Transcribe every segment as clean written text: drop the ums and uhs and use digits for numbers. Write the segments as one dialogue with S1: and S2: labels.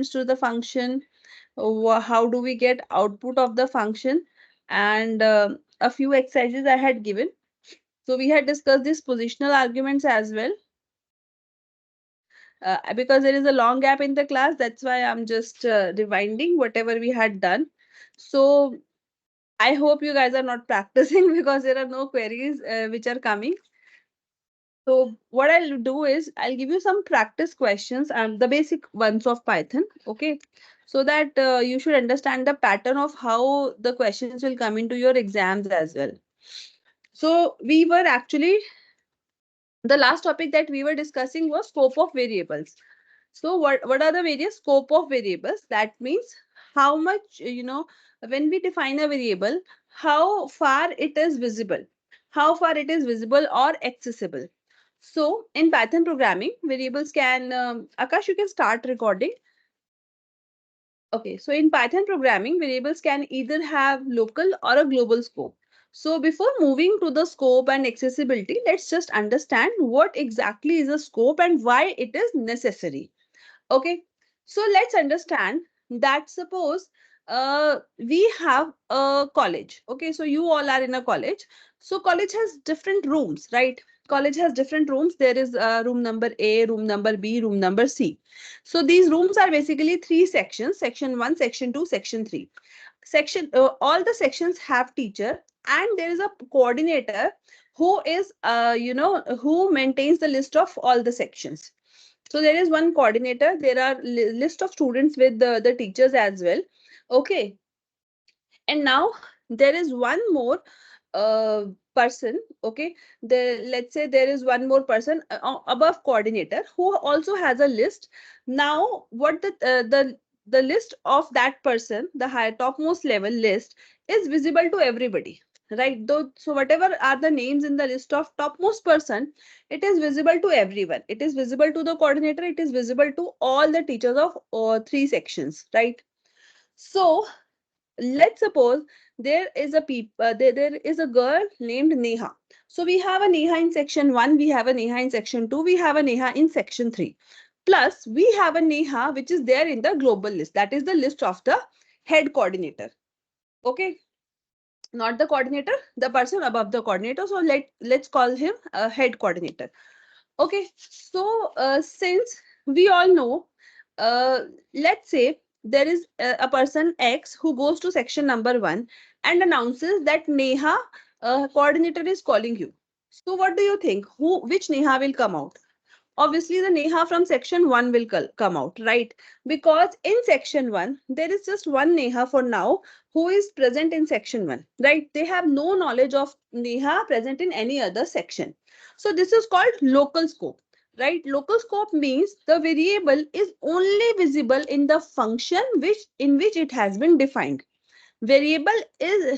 S1: to the function, how do we get output of the function, and a few exercises I had given. So we had discussed these positional arguments as well. Because there is a long gap in the class, that's why I'm just rewinding whatever we had done. So I hope you guys are not practicing because there are no queries which are coming. So what I'll do is I'll give you some practice questions and the basic ones of Python. Okay. So that you should understand the pattern of how the questions will come into your exams as well. So we were actually, the last topic that we were discussing was scope of variables. So what are the various scope of variables? That means how much, when we define a variable, how far it is visible, or accessible. So in Python programming, variables can, Akash, you can start recording. Okay, so in Python programming, variables can either have local or a global scope. So before moving to the scope and accessibility, let's just understand what exactly is a scope and why it is necessary. Okay, so let's understand that suppose we have a college. Okay, so you all are in a college. So college has different rooms, right? College has different rooms. There is room number A, room number B, room number C. So these rooms are basically three sections: section 1, section 2, section 3. All the sections have teacher, and there is a coordinator who is who maintains the list of all the sections. So there is one coordinator. There are list of students with the teachers as well. Okay. And now there is one more uh, person. Okay. Let's say there is one more person above coordinator who also has a list. Now what the list of that person, the higher topmost level list, is visible to everybody, right? Though, so whatever are the names in the list of topmost person, it is visible to everyone. It is visible to the coordinator. It is visible to all the teachers of three sections, right? So let's suppose there is a girl named Neha. So we have a Neha in section 1, we have a Neha in section 2, we have a Neha in section 3. Plus we have a Neha which is there in the global list. That is the list of the head coordinator. Okay, not the coordinator, the person above the coordinator. So let's call him a head coordinator. Okay, so since we all know, let's say there is a person X who goes to section number 1 and announces that Neha, coordinator, is calling you. So what do you think? Which Neha will come out? Obviously the Neha from section 1 will come out, right? Because in section 1 there is just one Neha for now who is present in section 1, right? They have no knowledge of Neha present in any other section. So this is called local scope, right? Local scope means the variable is only visible in the function in which it has been defined. Variable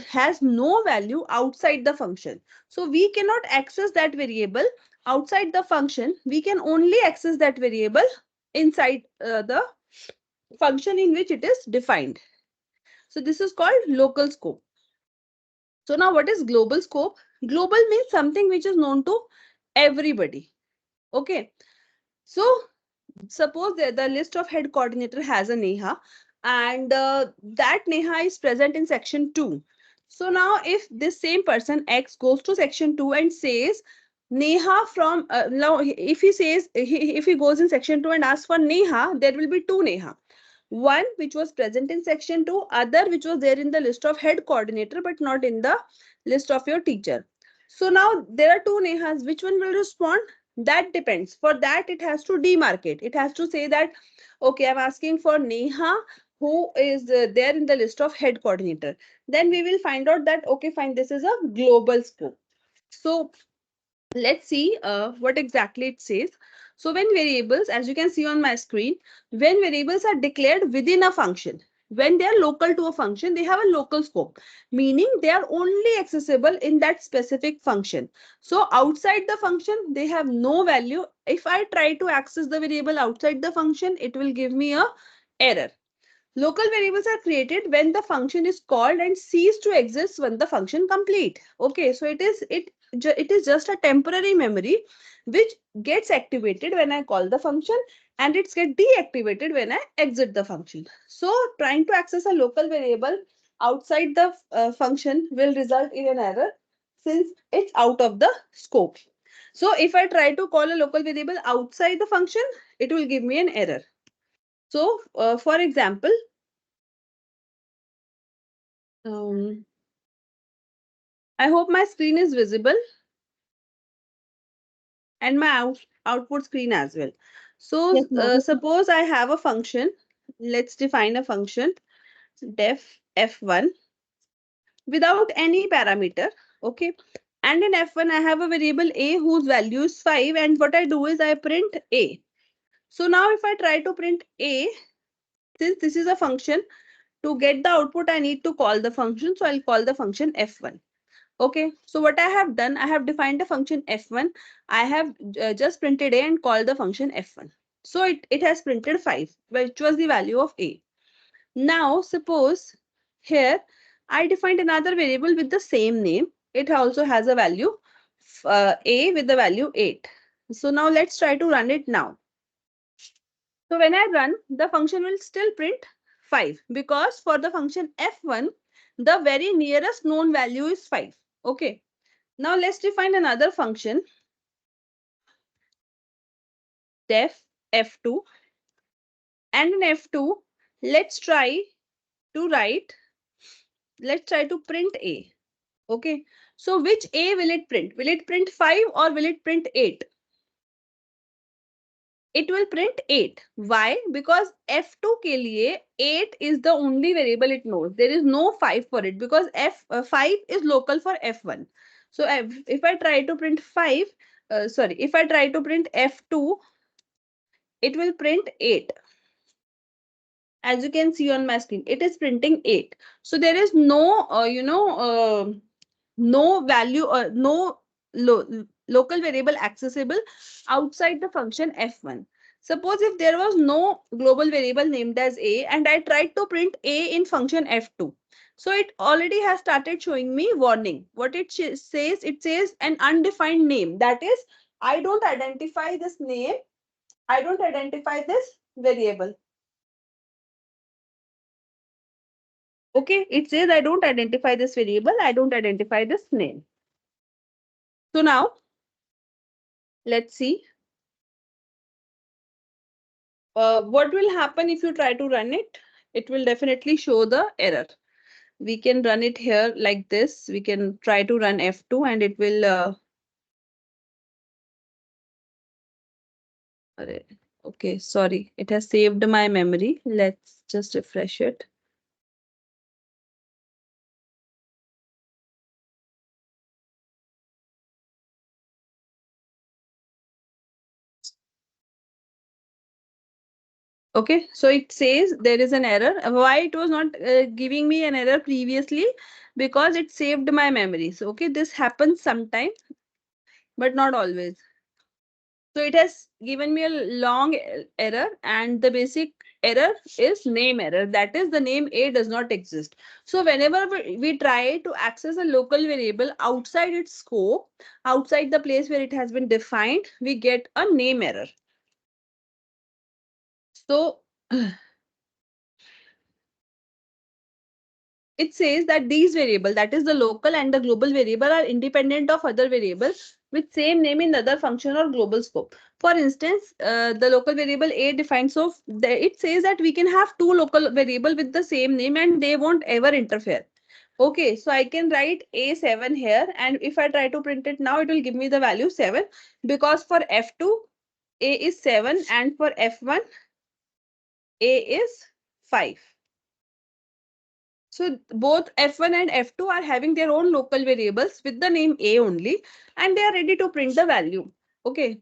S1: has no value outside the function. So we cannot access that variable outside the function. We can only access that variable inside the function in which it is defined. So this is called local scope. So now what is global scope? Global means something which is known to everybody. Okay. So suppose the list of head coordinator has a Neha, and that Neha is present in section 2. So now if this same person X goes to section 2 and says Neha from, now if he says, if he goes in section 2 and asks for Neha, there will be two Neha. One which was present in section 2, other which was there in the list of head coordinator but not in the list of your teacher. So now there are two Nehas. Which one will respond? That depends. For that, it has to demarcate. It has to say that, okay, I'm asking for Neha, who is there in the list of head coordinator. Then we will find out that, okay, fine, this is a global scope. So let's see what exactly it says. So when variables, as you can see on my screen, when variables are declared within a function, when they are local to a function, they have a local scope, meaning they are only accessible in that specific function. So outside the function, they have no value. If I try to access the variable outside the function, it will give me a error. Local variables are created when the function is called and cease to exist when the function complete. Okay, so it is just a temporary memory which gets activated when I call the function, and it's get deactivated when I exit the function. So trying to access a local variable outside the function will result in an error since it's out of the scope. So if I try to call a local variable outside the function, it will give me an error. So for example, I hope my screen is visible and my output screen as well. So
S2: Yes, ma'am.
S1: suppose I have a function. Let's define a function def f1 without any parameter. Okay. And in f1, I have a variable a whose value is 5. And what I do is I print a. So now if I try to print a, since this is a function, to get the output, I need to call the function. So I'll call the function f1. Okay, so what I have done, I have defined a function f1. I have just printed a and called the function f1. So it has printed 5, which was the value of a. Now, suppose here I defined another variable with the same name. It also has a value a with the value 8. So now let's try to run it now. So when I run, the function will still print 5 because for the function f1, the very nearest known value is 5. Okay. Now let's define another function def f2, and in f2 let's try to write let's try to print a. Okay, so which a will it print? Will it print 5 or will it print 8? It will print 8. Why? Because f2 के लिए 8 is the only variable it knows. There is no 5 for it because 5 is local for f1. So if I try to print 5, if I try to print f2, it will print 8. As you can see on my screen, it is printing 8. So there is no no value or no local variable accessible outside the function f1. Suppose if there was no global variable named as a and I tried to print a in function f2, so it already has started showing me warning. What it says, it says an undefined name, that is I don't identify this name, I don't identify this variable. Okay, it says I don't identify this variable, I don't identify this name. So now let's see what will happen if you try to run it. It will definitely show the error. We can run it here like this. We can try to run F2 and it will. Okay, sorry, it has saved my memory. Let's just refresh it. Okay, so it says there is an error. Why it was not giving me an error previously? Because it saved my memories. Okay, this happens sometimes, but not always. So it has given me a long error, and the basic error is name error. That is, the name A does not exist. So whenever we try to access a local variable outside its scope, outside the place where it has been defined, we get a name error. So it says that these variables, that is the local and the global variable, are independent of other variables with same name in other function or global scope. For instance, the local variable a defined, so it says that we can have two local variable with the same name and they won't ever interfere. Okay, so I can write a7 here, and if I try to print it now, it will give me the value 7 because for f2 a is 7 and for f1 a is 5. So both F1 and F2 are having their own local variables with the name A only, and they are ready to print the value. Okay.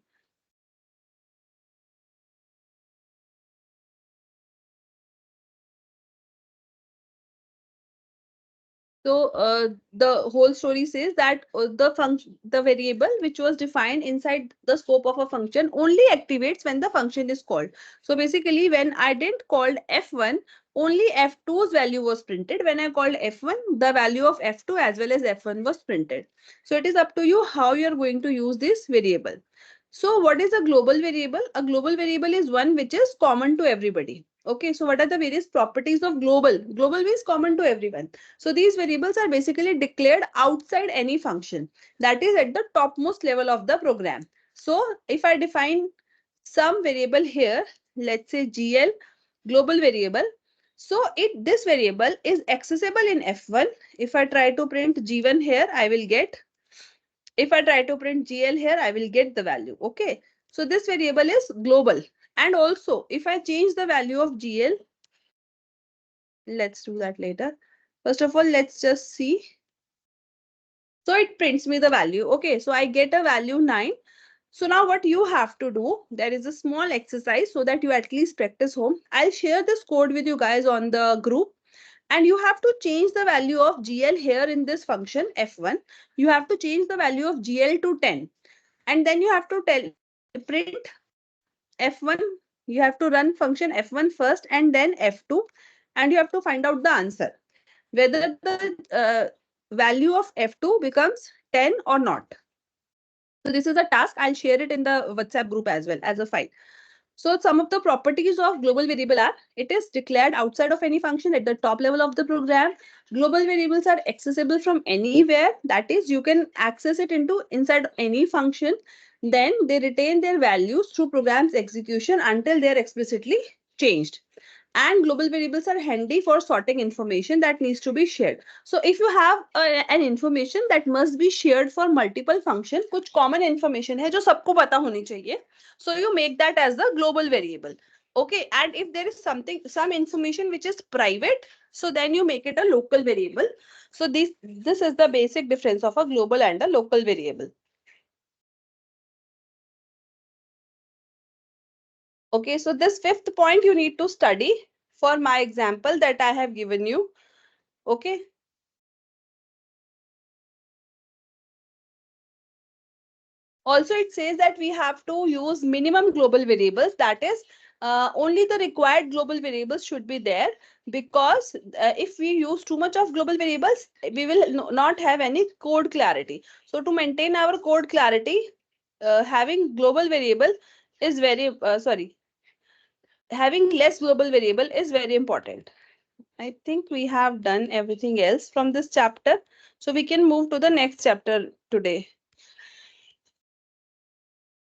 S1: So the whole story says that the variable which was defined inside the scope of a function only activates when the function is called. So basically, when I didn't called F1, only F2's value was printed. When I called F1, the value of F2 as well as F1 was printed. So it is up to you how you are going to use this variable. So what is a global variable? A global variable is one which is common to everybody. Okay, so what are the various properties of global? Global means common to everyone. So these variables are basically declared outside any function, that is at the topmost level of the program. So if I define some variable here, let's say GL, global variable. So this variable is accessible in F1. If I try to print G1 here, I will get, if I try to print GL here, I will get the value. Okay. So this variable is global. And also, if I change the value of GL, let's do that later. First of all, let's just see. So it prints me the value. Okay. So I get a value 9. So now what you have to do, there is a small exercise so that you at least practice home. I'll share this code with you guys on the group. And you have to change the value of GL here in this function F1. You have to change the value of GL to 10. And then you have to print F1. You have to run function F1 first and then F2. And you have to find out the answer, whether the value of F2 becomes 10 or not. So this is a task. I'll share it in the WhatsApp group as well as a file. So some of the properties of global variable are, it is declared outside of any function at the top level of the program. Global variables are accessible from anywhere. That is, you can access it inside any function. Then they retain their values through program's execution until they are explicitly changed. And global variables are handy for sorting information that needs to be shared. So if you have an information that must be shared for multiple functions, कुछ common information है जो सबको पता होनी चाहिए, so you make that as the global variable. Okay, and if there is some information which is private, so then you make it a local variable. So this is the basic difference of a global and a local variable. Okay, so this fifth point you need to study for my example that I have given you. Okay. Also, it says that we have to use minimum global variables. That is, only the required global variables should be there, because if we use too much of global variables, we will not have any code clarity. So to maintain our code clarity, having global variable is very, having less global variable is very important. I think we have done everything else from this chapter. So we can move to the next chapter today.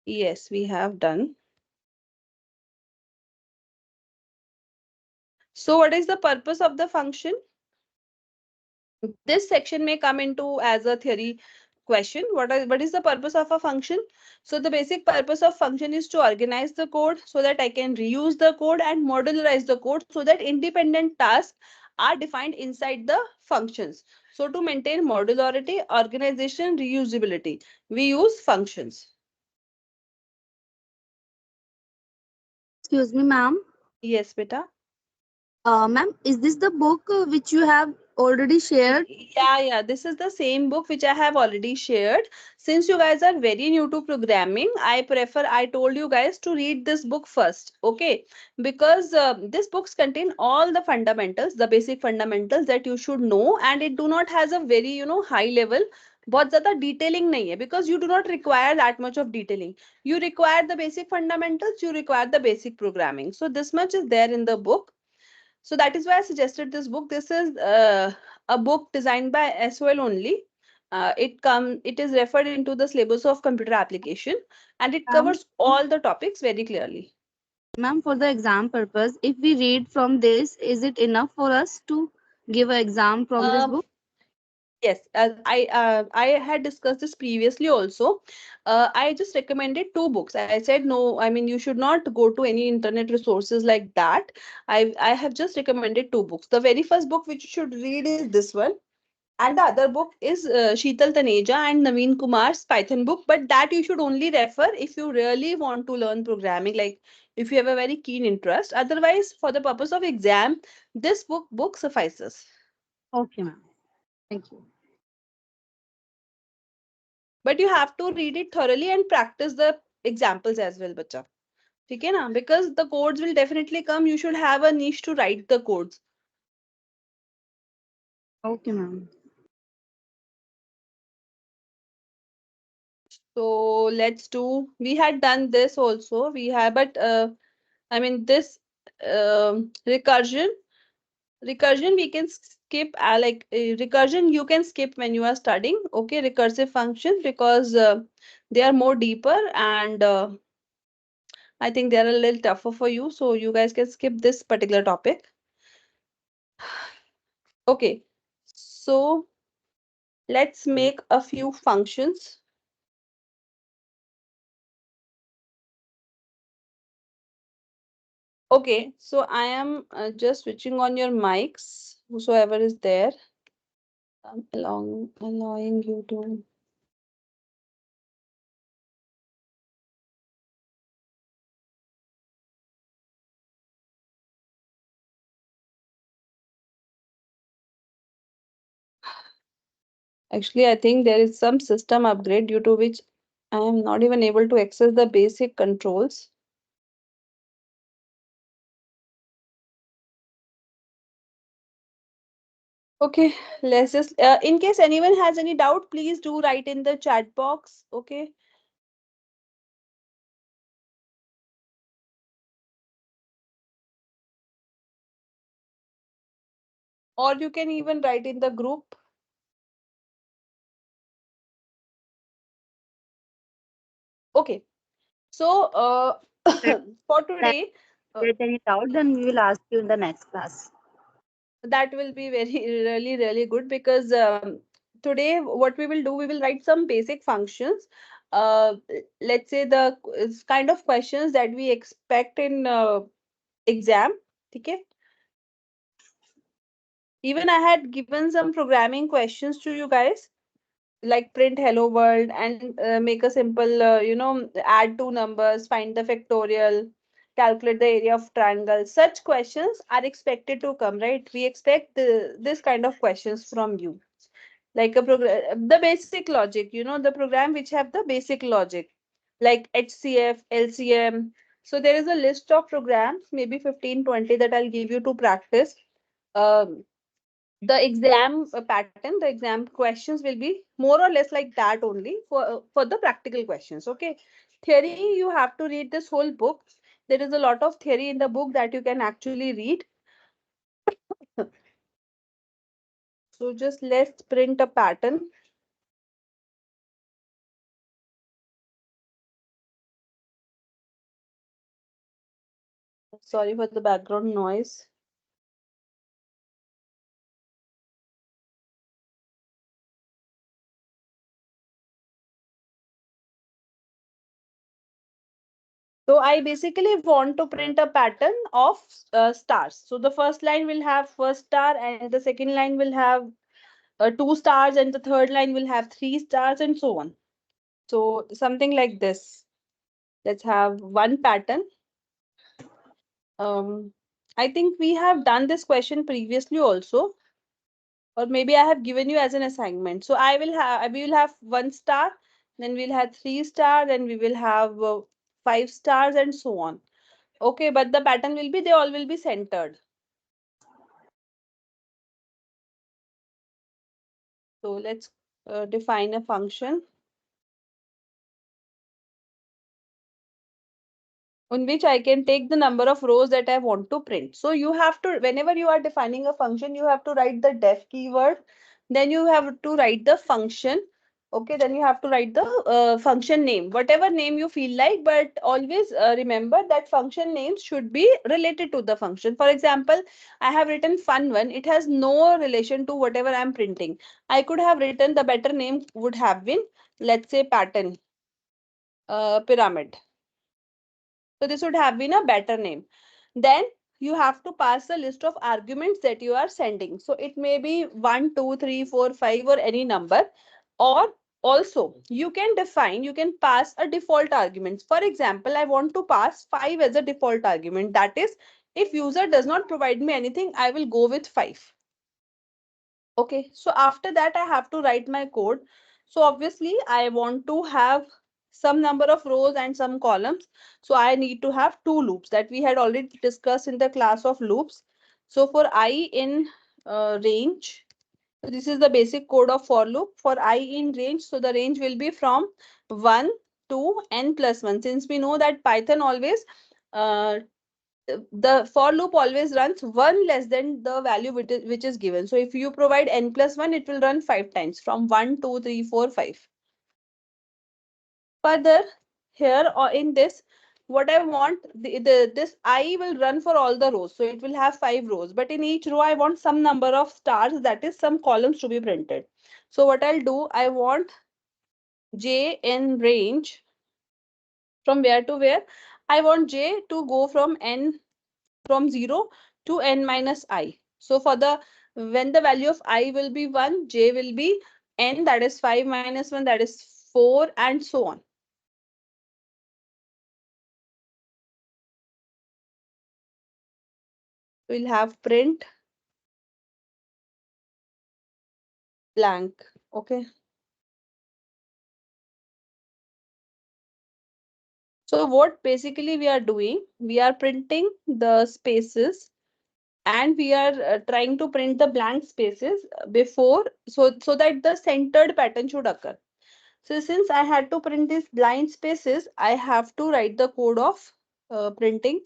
S1: Yes, we have done. So what is the purpose of the function? This section may come into as a theory question. What is the purpose of a function? So the basic purpose of function is to organize the code so that I can reuse the code and modularize the code so that independent tasks are defined inside the functions. So to maintain modularity, organization, reusability, we use functions.
S2: Excuse me, ma'am.
S1: Yes, beta.
S2: Ma'am, is this the book which you have already shared?
S1: Yeah, this is the same book which I have already shared. Since you guys are very new to programming, I told you guys to read this book first, okay? Because this books contain all the fundamentals, the basic fundamentals that you should know, and it do not has a very, high level. बहुत ज़्यादा detailing नहीं है, because you do not require that much of detailing. You require the basic fundamentals, you require the basic programming. So this much is there in the book. So that is why I suggested this book. This is a book designed by SOL only. It is referred into the syllabus of computer application, and it
S2: Ma'am,
S1: covers all the topics very clearly.
S2: ma'am, for the exam purpose, if we read from this, is it enough for us to give an exam from this
S1: Um,
S2: book?
S1: yes, I had discussed this previously also. I just recommended two books. I said no. I mean, you should not go to any internet resources like that. I have just recommended two books. The very first book which you should read is this one. And the other book is Sheetal Taneja and Naveen Kumar's Python book, but that you should only refer if you really want to learn programming, like if you have a very keen interest. Otherwise, for the purpose of exam, this book suffices.
S2: Okay, ma'am. Thank you.
S1: But you have to read it thoroughly and practice the examples as well, bacha. ठीक है ना? Because the codes will definitely come. You should have a niche to write the codes.
S2: Okay, ma'am.
S1: So let's do, we had done this also. We have, but I mean, this recursion, recursion we can skip, recursion you can skip when you are studying, okay, recursive functions, because they are more deeper, and I think they are a little tougher for you, so you guys can skip this particular topic. Okay, so let's make a few functions. Okay, so I am just switching on your mics, whosoever is there. I'm allowing you to. Actually, I think there is some system upgrade due to which I am not even able to access the basic controls. Okay, let's just, in case anyone has any doubt, please do write in the chat box. Okay, or you can even write in the group. Okay, so
S2: Let
S1: for
S2: let
S1: today,
S2: get any doubt, then we will ask you in the next class.
S1: that will be very really good, because today what we will do, we will write some basic functions. uh, let's say the kind of questions that we expect in exam. Okay, even I had given some programming questions to you guys, like print hello world, and make a simple add two numbers, find the factorial, calculate the area of triangle. Such questions are expected to come, right? We expect this kind of questions from you, like a program, the basic logic, the program which have the basic logic, like HCF, LCM. So there is a list of programs, maybe 15, 20, that I'll give you to practice. um, the exam pattern, the exam questions will be more or less like that only, for the practical questions. Okay, theory, you have to read this whole book. There is a lot of theory in the book that you can actually read. So just let's print a pattern. Sorry for the background noise. So I basically want to print a pattern of stars. So the first line will have first star, and the second line will have two stars, and the third line will have three stars, and so on. So something like this. Let's have one pattern. Um, I think we have done this question previously also, or maybe I have given you as an assignment. So we will have one star, then we'll have three star, then we will have five stars, and so on. Okay, but the pattern will be, they all will be centered. So let's define a function on which I can take the number of rows that I want to print. So you have to, whenever you are defining a function, you have to write the def keyword, then you have to write the function. Okay, then you have to write the function name, whatever name you feel like, but always remember that function names should be related to the function. For example, I have written fun one, it has no relation to whatever I'm printing. I could have written, the better name would have been, let's say, pattern pyramid. So this would have been a better name. Then you have to pass a list of arguments that you are sending. So it may be 1, 2, 3, 4, 5, or any number. Or also you can pass a default argument. For example, I want to pass 5 as a default argument. That is, if user does not provide me anything, I will go with 5. Okay, so after that, I have to write my code. So obviously, I want to have some number of rows and some columns. So I need to have two loops that we had already discussed in the class of loops. So for I in range, So this is the basic code of for loop for I in range. So the range will be from 1 to n plus 1. Since we know that Python always, uh, the for loop always runs 1 less than the value which is given. So if you provide n plus 1, it will run 5 times from 1, 2, 3, 4, 5. Further, here or in this, what I want, this I will run for all the rows. So it will have 5 rows, but in each row, I want some number of stars, that is some columns to be printed. So what I'll do, I want J in range from where to where? I want J to go from n from 0 to n minus I. So for the when the value of I will be 1, J will be n, that is 5 minus 1, that is 4, and so on. We'll have print blank. Okay. So what basically we are doing, we are printing the spaces, and we are trying to print the blank spaces before, so that the centered pattern should occur. So since I had to print these blind spaces, I have to write the code of printing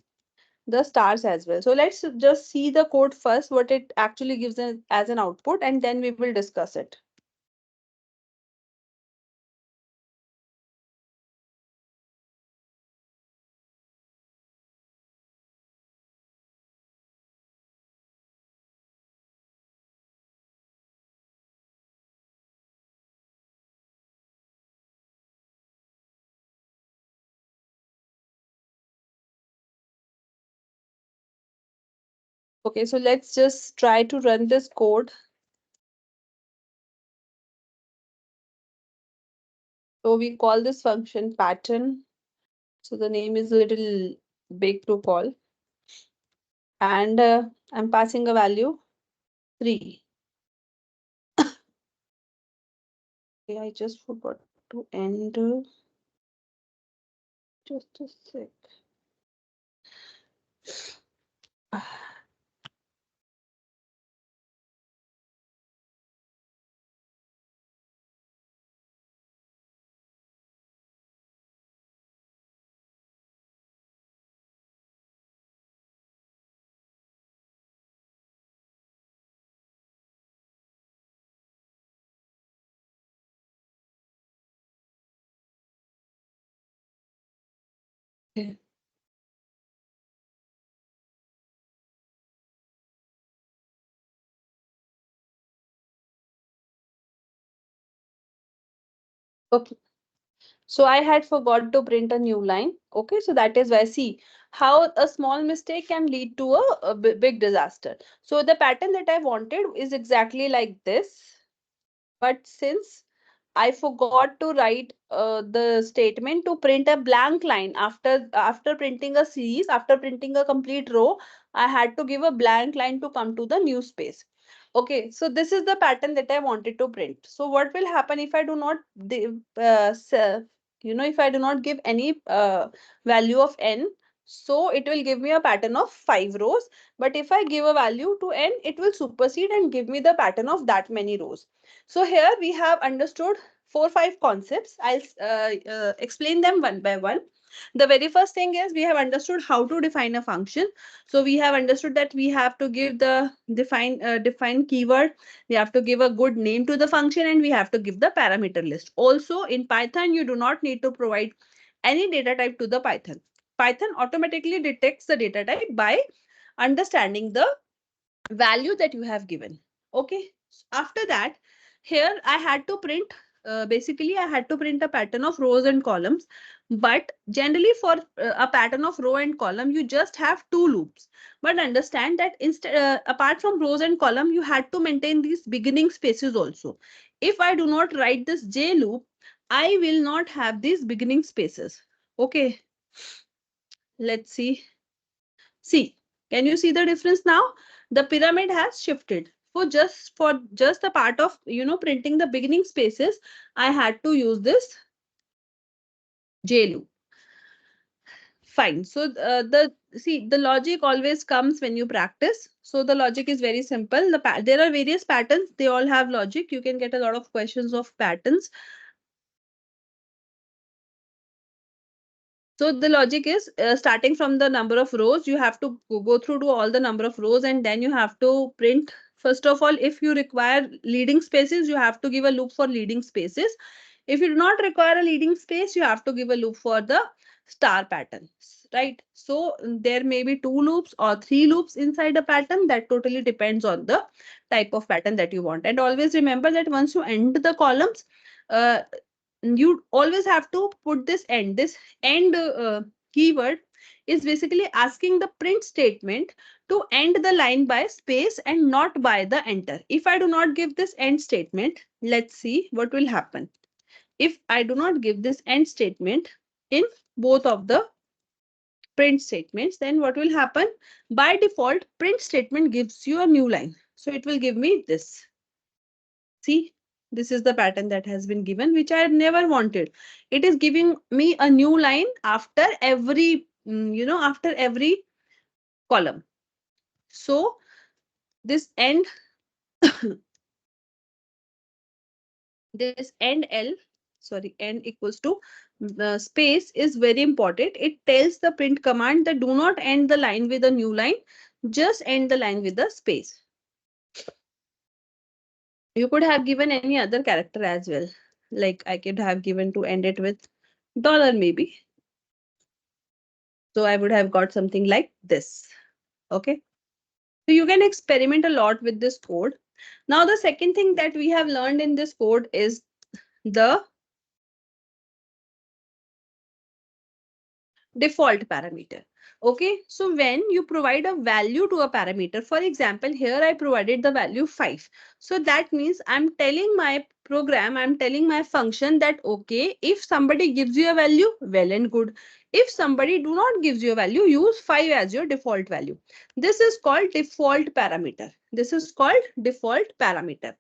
S1: the stars as well. So let's just see the code first, what it actually gives as an output, and then we will discuss it. Okay, so let's just try to run this code. So we call this function pattern. So the name is a little big to call. And I'm passing a value 3. Okay, I just forgot to end. Just a sec. Okay. Okay. So I had forgot to print a new line. Okay, so that is why, see how a small mistake can lead to a big disaster. So the pattern that I wanted is exactly like this. But since I forgot to write the statement to print a blank line after printing a series, after printing a complete row, I had to give a blank line to come to the new space. Okay, so this is the pattern that I wanted to print. So what will happen if I do not, if I do not give any value of n, so it will give me a pattern of 5 rows. But if I give a value to n, it will supersede and give me the pattern of that many rows. So here we have understood 4 5 concepts. I'll explain them one by one. The very first thing is we have understood how to define a function. So we have understood that we have to give the define keyword. We have to give a good name to the function, and we have to give the parameter list. Also in Python, you do not need to provide any data type to the Python. Python automatically detects the data type by understanding the value that you have given. Okay. After that, here I had to print, basically I had to print a pattern of rows and columns. But generally for a pattern of row and column, you just have 2 loops. But understand that instead, apart from rows and column, you had to maintain these beginning spaces also. If I do not write this J loop, I will not have these beginning spaces. Okay. Let's see. See, can you see the difference now? The pyramid has shifted. For just the part of printing the beginning spaces, I had to use this J loop. Fine. So the see, the logic always comes when you practice. So the logic is very simple. There are various patterns. They all have logic. You can get a lot of questions of patterns. So the logic is starting from the number of rows, you have to go through to all the number of rows, and then you have to print. First of all, if you require leading spaces, you have to give a loop for leading spaces. If you do not require a leading space, you have to give a loop for the star patterns, right? So there may be 2 loops or 3 loops inside a pattern. That totally depends on the type of pattern that you want. And always remember that once you end the columns, uh, you always have to put this end keyword is basically asking the print statement to end the line by space and not by the enter. If I do not give this end statement, let's see what will happen. If I do not give this end statement in both of the print statements, then what will happen? By default, print statement gives you a new line. So it will give me this. See, this is the pattern that has been given, which I never wanted. It is giving me a new line after every, after every column. So this end, this end L, sorry, end equals to the space is very important. It tells the print command that do not end the line with a new line, just end the line with the space. You could have given any other character as well. Like I could have given to end it with dollar maybe. So I would have got something like this. Okay. So you can experiment a lot with this code. Now, the second thing that we have learned in this code is the default parameter. Okay, so when you provide a value to a parameter, for example, here I provided the value 5. So that means I'm telling my program, I'm telling my function that, okay, if somebody gives you a value, well and good. If somebody do not gives you a value, use 5 as your default value. This is called default parameter. This is called default parameter.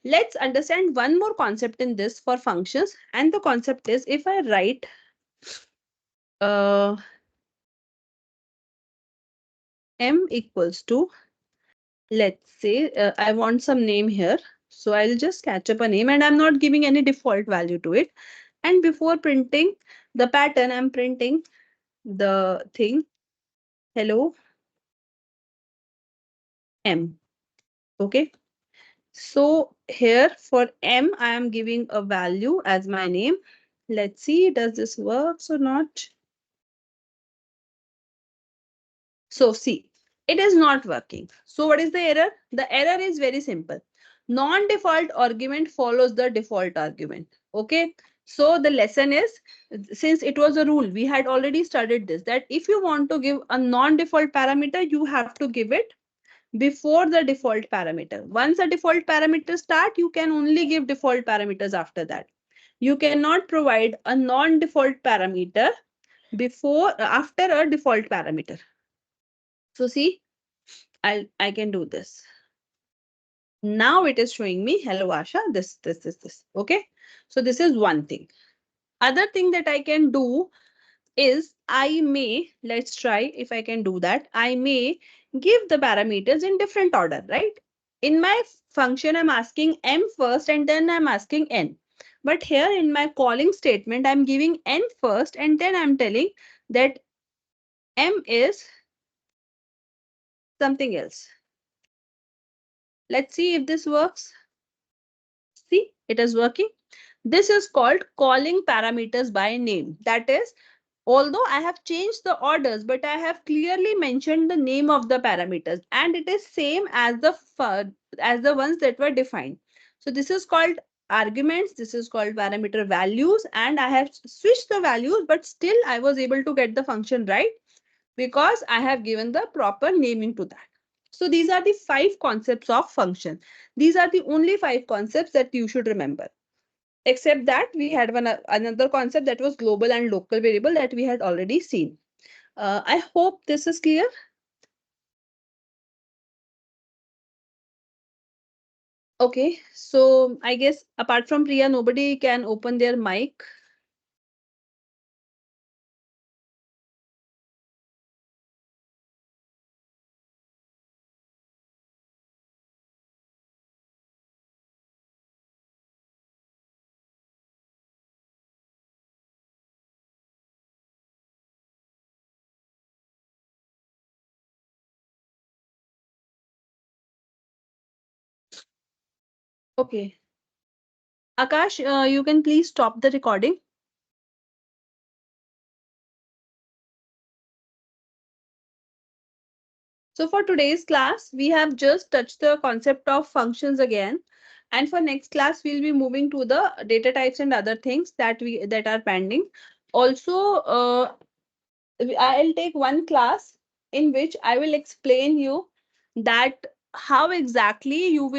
S1: Let's understand one more concept in this for functions. And the concept is if I write uh, m equals to, let's say, I want some name here. So I'll just catch up a name and I'm not giving any default value to it. And before printing the pattern, I'm printing the thing, hello, m. Okay. So here for m, I am giving a value as my name. Let's see, does this work or not? So see, it is not working. So what is the error? The error is very simple. Non-default argument follows the default argument. Okay. So the lesson is, since it was a rule, we had already studied this, that if you want to give a non-default parameter, you have to give it before the default parameter. Once a default parameter start, you can only give default parameters after that. You cannot provide a non-default parameter after a default parameter. So see, I can do this. Now it is showing me, hello Asha, this. Okay. So this is one thing. Other thing that I can do is I may, let's try if I can do that. I may give the parameters in different order, right? In my function, I'm asking m first and then I'm asking n. But here in my calling statement, I'm giving n first and then I'm telling that m is something else. Let's see if this works. See, it is working. This is called calling parameters by name. That is, although I have changed the orders, but I have clearly mentioned the name of the parameters and it is same as the ones that were defined. So this is called arguments. This is called parameter values, and I have switched the values, but still I was able to get the function right because I have given the proper naming to that. So these are the 5 concepts of function. These are the only 5 concepts that you should remember. Except that we had another concept that was global and local variable that we had already seen. I hope this is clear. Okay, so I guess apart from Priya, nobody can open their mic. Okay. Akash, you can please stop the recording. So for today's class, we have just touched the concept of functions again. And for next class, we'll be moving to the data types and other things that are pending. Also, I'll take one class in which I will explain you that how exactly you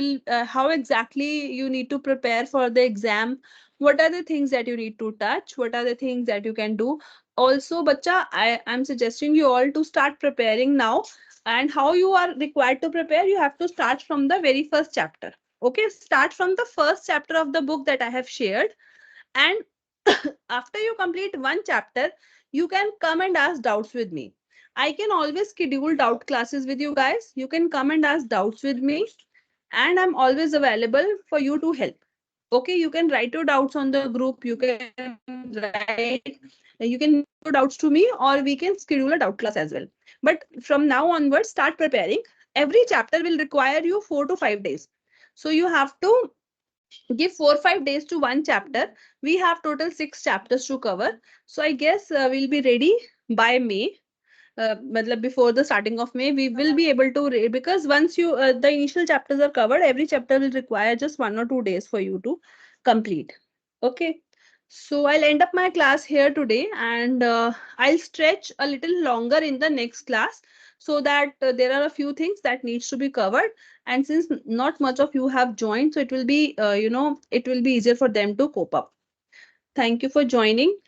S1: need to prepare for the exam. What are the things that you need to touch? What are the things that you can do? Also, bacha, I am suggesting you all to start preparing now. And how you are required to prepare? You have to start from the very first chapter. Okay, start from the first chapter of the book that I have shared, and after you complete one chapter, you can come and ask doubts with me. I can always schedule doubt classes with you guys. You can come and ask doubts with me, and I'm always available for you to help. Okay, you can write your doubts on the group. You can write your doubts to me, or we can schedule a doubt class as well. But from now onwards, start preparing. Every chapter will require you 4 to 5 days. So you have to give 4 5 days to one chapter. We have total 6 chapters to cover. So I guess we'll be ready by May. Matlab before the starting of May, we will be able to because once you the initial chapters are covered, every chapter will require just 1 or 2 days for you to complete. Okay. So I'll end up my class here today, and I'll stretch a little longer in the next class so that there are a few things that needs to be covered. And since not much of you have joined, so it will be it will be easier for them to cope up. Thank you for joining.